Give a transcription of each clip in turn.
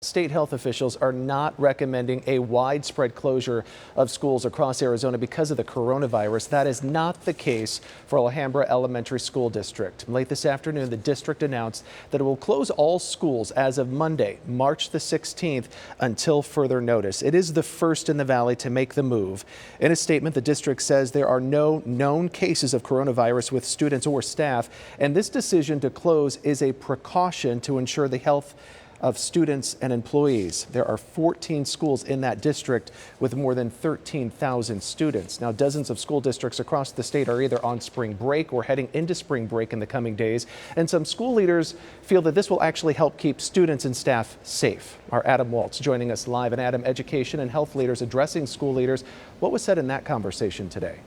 State health officials are not recommending a widespread closure of schools across Arizona because of the coronavirus. That is not the case for Alhambra Elementary School District. Late this afternoon, the district announced that it will close all schools as of Monday, March the 16th, until further notice. It is the first in the valley to make the move. In a statement, the district says there are no known cases of coronavirus with students or staff, and this decision to close is a precaution to ensure the health of students and employees. There are 14 schools in that district with more than 13,000 students. Now, dozens of school districts across the state are either on spring break or heading into spring break in the coming days. And some school leaders feel that this will actually help keep students and staff safe. Our Adam Waltz joining us live. And Adam, education and health leaders addressing school leaders. What was said in that conversation today?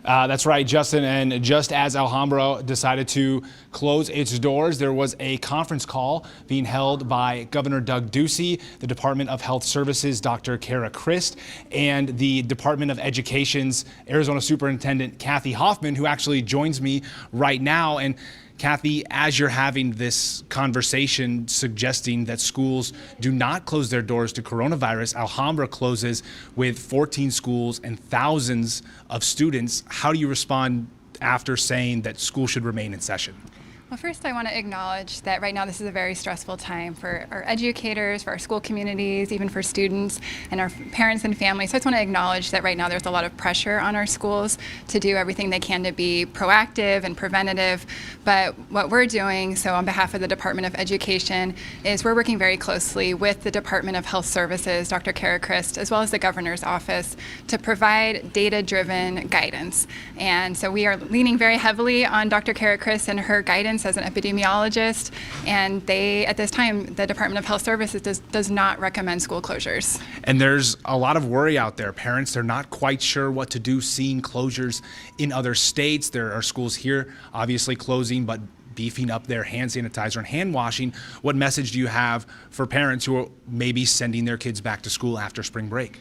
That's right, Justin. And just as Alhambra decided to close its doors, there was a conference call being held by Governor Doug Ducey, the Department of Health Services, Dr. Kara Christ, and the Department of Education's Arizona Superintendent Kathy Hoffman, who actually joins me right now. And Kathy, as you're having this conversation suggesting that schools do not close their doors to coronavirus, Alhambra closes with 14 schools and thousands of students. How do you respond after saying that schools should remain in session? Well, first I want to acknowledge that right now this is a very stressful time for our educators, for our school communities, even for students and our parents and families. So I just want to acknowledge that right now there's a lot of pressure on our schools to do everything they can to be proactive and preventative. But what we're doing, so on behalf of the Department of Education, is we're working very closely with the Department of Health Services, Dr. Kara Christ, as well as the Governor's Office to provide data-driven guidance. And so we are leaning very heavily on Dr. Kara Christ and her guidance as an epidemiologist, and at this time, the Department of Health Services does not recommend school closures. And there's a lot of worry out there. Parents, they're not quite sure what to do seeing closures in other states. There are schools here obviously closing, but beefing up their hand sanitizer and hand washing. What message do you have for parents who are maybe sending their kids back to school after spring break?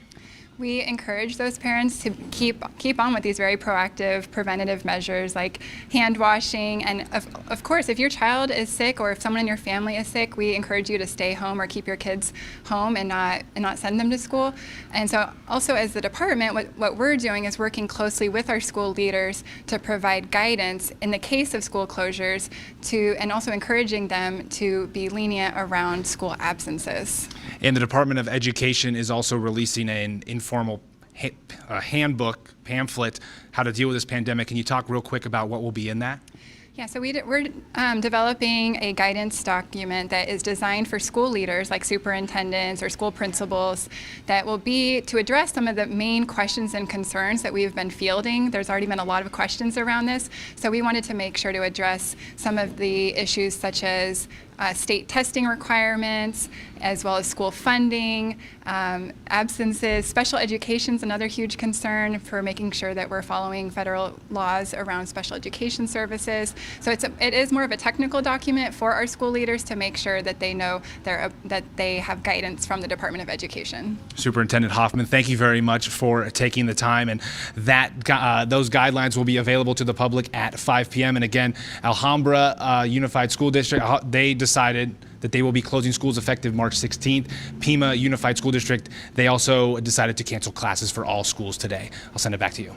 We encourage those parents to keep on with these very proactive preventative measures like hand washing, and of course if your child is sick or if someone in your family is sick, we encourage you to stay home or keep your kids home and not send them to school. And so also as the department, what we're doing is working closely with our school leaders to provide guidance in the case of school closures and also encouraging them to be lenient around school absences. And the Department of Education is also releasing an informal handbook, pamphlet, how to deal with this pandemic. Can you talk real quick about what will be in that? Yeah, so we're developing a guidance document that is designed for school leaders like superintendents or school principals that will be to address some of the main questions and concerns that we've been fielding. There's already been a lot of questions around this, so we wanted to make sure to address some of the issues such as state testing requirements, as well as school funding, absences. Special education is another huge concern for making sure that we're following federal laws around special education services. So it is more of a technical document for our school leaders to make sure that they know that they have guidance from the Department of Education. Superintendent Hoffman, thank you very much for taking the time, and those guidelines will be available to the public at 5 p.m. And again, Alhambra Unified School District, they decided that they will be closing schools effective March 16th. Pima Unified School District, they also decided to cancel classes for all schools today. I'll send it back to you.